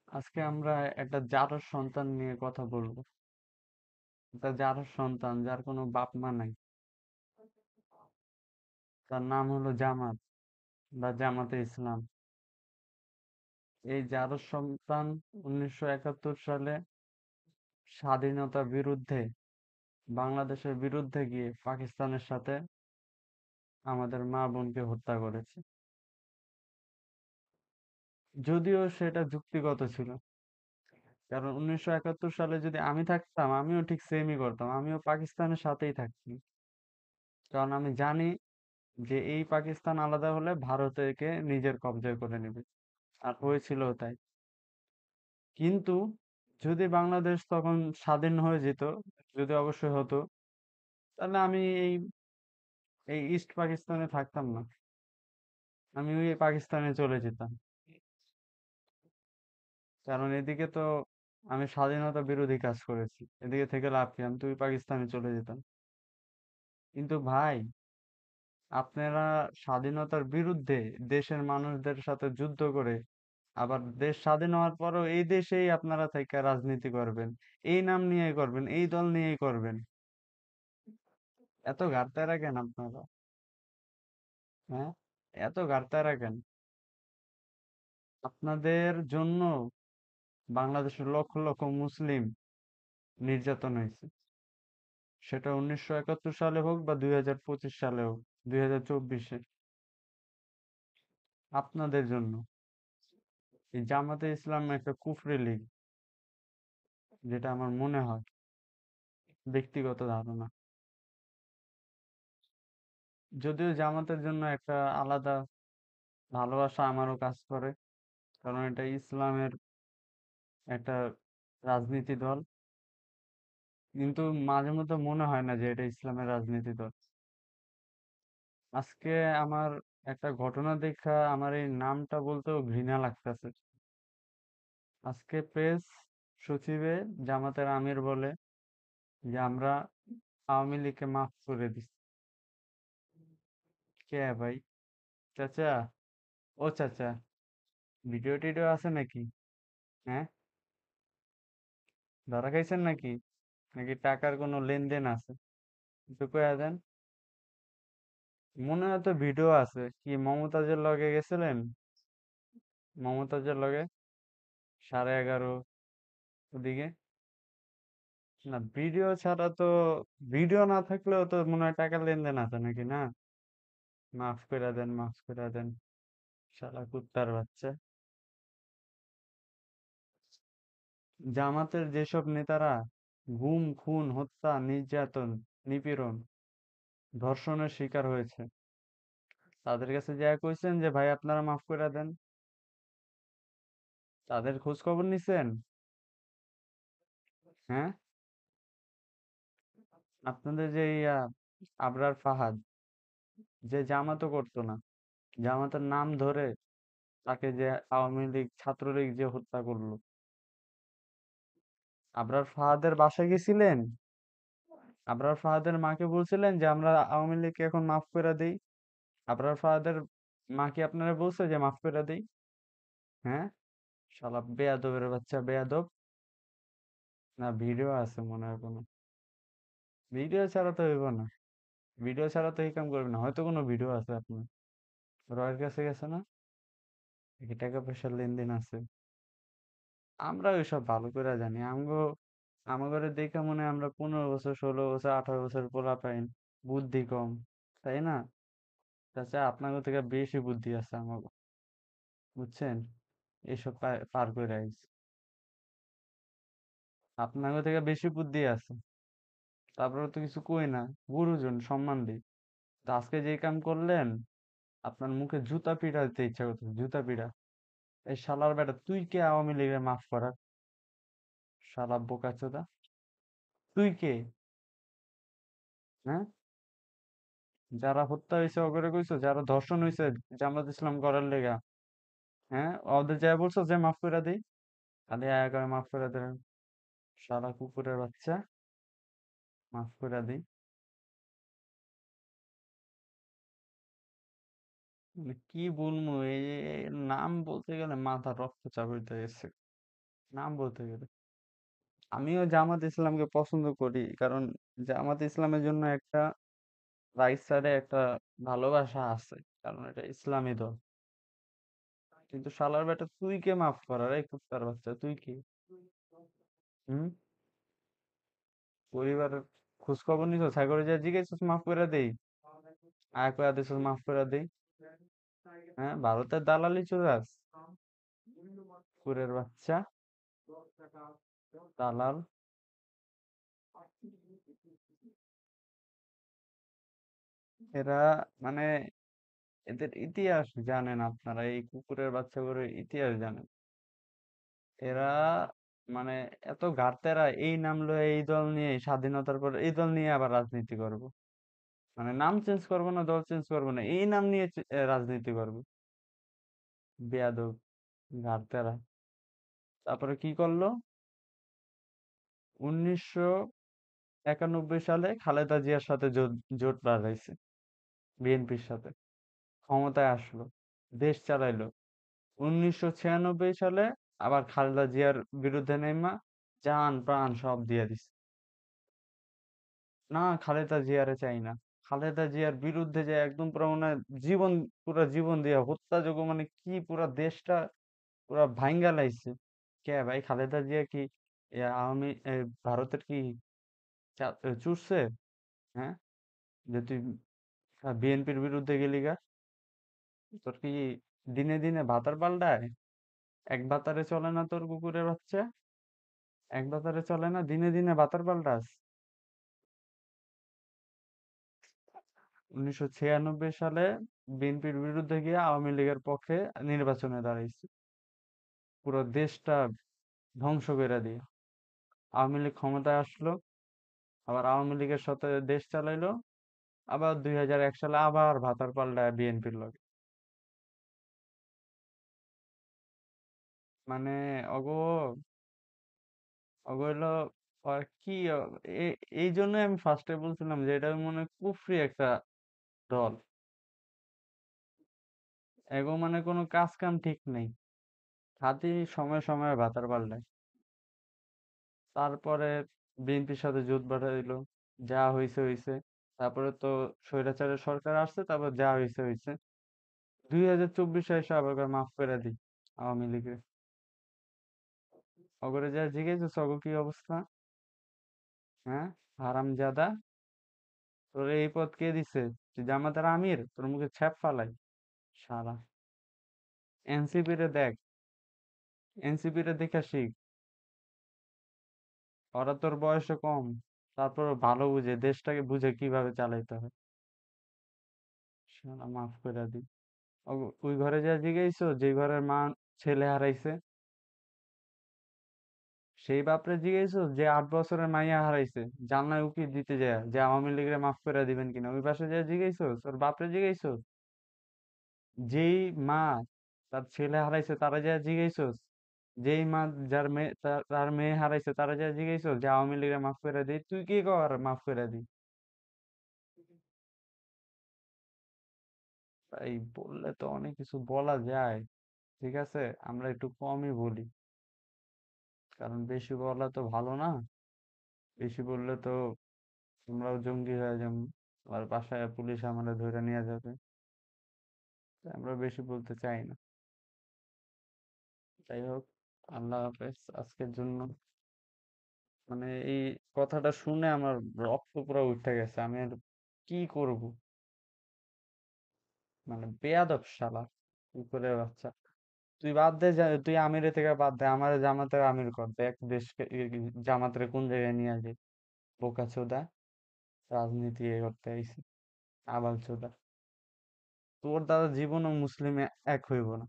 আজকে আমরা একটা জারজ সন্তান নিয়ে কথা বলবো। একটা জারজ সন্তান যার কোনো বাপ মা নাই। তার নাম হলো জামাত বা জামাতে ইসলাম। এই জারজ সন্তান 1971 সালে স্বাধীনতার বিরুদ্ধে, বাংলাদেশের বিরুদ্ধে গিয়ে পাকিস্তানের সাথে আমাদের মা বোনকে হত্যা করেছে। যদিও সেটা যুক্তিগত ছিল, কারণ 1971 সালে যদি আমি থাকতাম আমিও ঠিক সেমই করতাম, আমিও পাকিস্তানের সাথেই থাকতাম। কারণ আমি জানি যে এই পাকিস্তান আলাদা হলে ভারত একে নিজের কবজায় করে নেবে। আর হয়েছিল তাই। কিন্তু যদি বাংলাদেশ তখন স্বাধীন হয়ে যেত, যদি অবশ্যই হতো, তাহলে আমি এই ইস্ট পাকিস্তানে থাকতাম না। আমি ওই পাকিস্তানে চলে যেতাম। কারণ এদিকে তো আমি স্বাধীনতা বিরোধী কাজ করেছি, এদিকে থেকে লাভ কি, আমি তো ওই পাকিস্তানে চলে যেতাম। কিন্তু ভাই, আপনারা স্বাধীনতার বিরুদ্ধে দেশের মানুষদের সাথে যুদ্ধ করে আবার দেশ স্বাধীন হওয়ার পরও এই দেশেই আপনারা থেকে রাজনীতি করবেন, এই নাম নিয়েই করবেন, এই দল নিয়েই করবেন। এত গাড়তারা কেন আপনারা? হ্যাঁ, এত গাড়তারা কেন? আপনাদের জন্য বাংলাদেশের লক্ষ লক্ষ মুসলিম নির্যাতন হয়েছে। সেটা 1971 সালে হোক বা 2025 সালে হোক, 2024-এ। আপনাদের জন্য। এই জামাতে ইসলাম একটা কুফরি লীগ, যেটা আমার মনে হয়, ব্যক্তিগত ধারণা। যদিও জামাতের জন্য একটা আলাদা ভালোবাসা আমারও কাজ করে, কারণ এটা ইসলামের একটা রাজনীতি দল। কিন্তু মাঝে মধ্যে মনে হয় না যে এটা ইসলামের রাজনীতি দল। আজকে আমার একটা ঘটনা দেখা আমার এই নামটা বলতেও ঘৃণা লাগতেছে। আজকে প্রেস সচিবে জামাতের আমির বলে যে আমরা আওয়ামী লীগকে মাফ করে দিচ্ছি। কে ভাই? চাচা? ও চাচা, ভিডিও টিডিও আছে নাকি? হ্যাঁ, ধরা খাইছেন নাকি? নাকি টাকার কোনো লেনদেন আছে? একটু কইয়া দেন। মনে হয় তো ভিডিও আছে। কি মমতাজের লগে গেছিলেন? মমতাজের লগে 11:30 ওদিকে? না, ভিডিও ছাড়া তো, ভিডিও না থাকলেও তো মনে হয় টাকার লেনদেন আছে নাকি, না? মাফ করে দেন, মাফ করে দেন। শালা কুত্তার বাচ্চা। জামাতের যেসব নেতারা গুম, খুন, হত্যা, নির্যাতন, নিপীড়ন, ধর্ষণের শিকার হয়েছে, তাদের কাছে যা কইছেন যে ভাই আপনারা মাফ করে দেন, তাদের খোঁজ খবর নিছেন? হ্যাঁ, আপনাদের যে আবরার ফাহাদ, যে জামাতও করতো না, জামাতের নাম ধরে তাকে যে আওয়ামী লীগ ছাত্রলীগ যে হত্যা করলো, আবরার ফাহাদের বাসায় গেছিলেন? আবরার ফাহাদের মাকে বলছিলেন যে আমরা আওয়ামী লীগকে এখন মাফ করে দেই? আবরার ফাহাদের মা কি আপনারা বলছে যে মাফ করে দেই? হ্যাঁ, শালা বেয়াদবের বাচ্চা, বেয়াদব। না, ভিডিও আছে মনে হয় কোনো। ভিডিও ছাড়া তো হইব না। ভিডিও ছাড়া তো এই কাম করবে না, হয়তো কোনো ভিডিও আছে আপনার। রয়ের কাছে গেছে না? দেখি টাকা পয়সার লেনদেন আছে। আমরা ওইসব ভালো করে জানি। আমাগরে দেখে মনে হয় আমরা 15 বছর, 16 বছর, 18 বছর পোলাপাইন, বুদ্ধি কম, তাই না? চাচা, আপনাদের থেকে বেশি বুদ্ধি আছে আমাকে, বুঝছেন? এইসব পার করে আইছি। আপনাদের থেকে বেশি বুদ্ধি আছে, তারপরে তো কিছু কই না। গুরুজন, সম্মান দিই। তো আজকে যে কাম করলেন, আপনার মুখে জুতা পিটা দিতে ইচ্ছা করতেছে, জুতা পিটা। এই শালার বেটা, তুই কে আওয়ামী লীগের মাফ করার? শালা বোকাচোদা, তুই কে? হ্যাঁ, যারা হত্যা হয়েছে ওগরে কইছো, যারা ধর্ষণ হয়েছে জামাত ইসলাম করার লেগা, হ্যাঁ, ওদের যা বলছো যে মাফ করে দেই, খালি আয়া করে মাফ করে দেন। শালা কুকুরের বাচ্চা, মাফ করে দিই। মানে কি বলবো, এই নাম বলতে গেলে মাথা রক্তচাপ হইতে গেছে। নাম বলতে গেলে আমিও জামাত ইসলামকে পছন্দ করি, কারণ জামাত ইসলামের জন্য একটা রাইট সাইডে একটা ভালোবাসা আছে, কারণ এটা ইসলামী দল। কিন্তু শালার বেটা তুই কে মাফ করার, এই কুত্তার বাচ্চা তুই কি? হুম? পরিবারের খোঁজ খবর নিছ, সাইকো যা জিজ্ঞেস মাফ করে দেই, আয় কয়া দিছ মাফ করে দেই। হ্যাঁ, ভারতের দালালি চুরাস, কুকুরের বাচ্চা, দালাল। এরা মানে এদের ইতিহাস জানেন আপনারা? এই কুকুরের বাচ্চাগুলোর ইতিহাস জানেন? এরা মানে এত ঘাটতেরা, এই নাম লয়ে এই দল নিয়ে, স্বাধীনতার পর এই দল নিয়ে আবার রাজনীতি করব। মানে নাম চেঞ্জ করবো না, দল চেঞ্জ করবো না, এই নাম নিয়ে রাজনীতি করবো। বেয়াদব, ঘাটতেরা। তারপরে কি করলো? 1991 সালে খালেদা জিয়ার সাথে জোট জোট বাঁধাইছে, বিএনপির সাথে। ক্ষমতায় আসলো, দেশ চালাইলো। 1996 সালে আবার খালেদা জিয়ার বিরুদ্ধে নেমা জান প্রাণ সব দিয়ে দিছে। না, খালেদা জিয়ারে চাই না। খালেদা জিয়ার বিরুদ্ধে যে একদম পুরো মানে জীবন, পুরো জীবন দিয়ে হত্যাযোগ্য, মানে কি পুরা দেশটা পুরা ভাইঙ্গা লাইছে। কে ভাই, খালেদা জিয়া কি আওয়ামী ভারতের কি চুরছে? হ্যাঁ, যে তুই বিএনপির বিরুদ্ধে গেলি গা? তোর কি দিনে দিনে ভাতার পাল্টায়? এক ভাতারে চলে না তোর কুকুরের বাচ্চা? এক ভাতারে চলে না, দিনে দিনে ভাতার পাল্টাস। 1996 সালে বিএনপির বিরুদ্ধে গিয়ে আওয়ামী লীগের পক্ষে নির্বাচনে দাঁড়াইছে, পুরো দেশটা ধ্বংস করে দিয়ে। আওয়ামী লীগ ক্ষমতায় আসলো, আবার আওয়ামী লীগের সাথে দেশ চালাইলো, আবার 2001 সালে আবার ভাতার পাল্টায় বিএনপির লগে। মানে অগো, অগো হইলো আর কি এই জন্যই আমি ফার্স্টে বলছিলাম যে এটা মনে হয় কুফরি একটা দল। এগো মানে কোনো কাজ কাম ঠিক নেই, খালি সময় সময় ভাতার পাল্টায়। তারপরে বিএনপির সাথে জোট বাঁধাইলো, যা হইছে হইছে। তারপরে তো স্বৈরাচারের সরকার আসছে, তারপর যা হইছে হইছে। 2024 এসে আবার কয় মাফ করে দিই আওয়ামী লীগের। অগরে যা জিজ্ঞেস অগো কি অবস্থা? হ্যাঁ, হারামজাদা, তোর এই পদ কে দিছে? তুই জামাতার আমির, তোর মুখে ছ্যাপ ফালাই শালা। এনসিপি রে দেখ, এনসিপি রে দেখা শিখ। ওরা তোর বয়সে কম, তারপর ভালো বুঝে, দেশটাকে বুঝে কিভাবে চালাইতে হয়। শালা মাফ করে দি। ওই ঘরে যা জিগাইছো যে ঘরের মা ছেলে হারাইছে? সেই বাপরে জিগাইছো যে 8 বছরের মাইয়া হারাইছে, জানলায় উকি দিতে যায় যে আওয়ামী লীগের মাফ করে দিবেন কিনা? ওই পাশে যা জিগাইছো তোর বাপরে জিগাইছো? যেই মা তার ছেলে হারাইছে তারা যা জিগাইছো? যেই মা যার মেয়ে তার মেয়ে হারাইছে তারা যা জিগাইছো যে আওয়ামী লীগের মাফ করে দিই? তুই কি কর মাফ করে দি? তাই বললে তো অনেক কিছু বলা যায়, ঠিক আছে, আমরা একটু কমই বলি, কারণ বেশি বলা তো ভালো না। বেশি বললে তো আমরাও জঙ্গি হয়ে যাবো, আর বাসায় পুলিশ আমাদের ধরে নিয়ে যাবে। তাই আমরা বেশি বলতে চাই না। যাই হোক, আল্লাহ হাফেজ আজকের জন্য। মানে এই কথাটা শুনে আমার রক্ত পুরো উঠে গেছে, আমি আর কি করব? মানে বেয়াদব শালা, কুকুরের বাচ্চা। তুই বাদ দে, তুই আমিরে থেকে বাদ দে, আমার জামাতের আমির কর, দেখ দেশকে জামাতের কোন জায়গায় নিয়ে যায়। বোকা চোদা, রাজনীতি এ করতে আইছি, আবাল চোদা। তোর দ্বারা জীবনও মুসলিমে এক হইব না,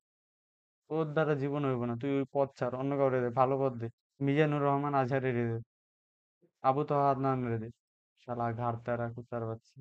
তোর দ্বারা জীবন হইব না। তুই ওই পথ ছাড়, অন্য কাউরে দে, ভালো পথ দে। মিজানুর রহমান আজহারি রে দে, আবু তোহা আদনান রে দে। শালা ঘাড় তেরা কুত্তার বাচ্চা।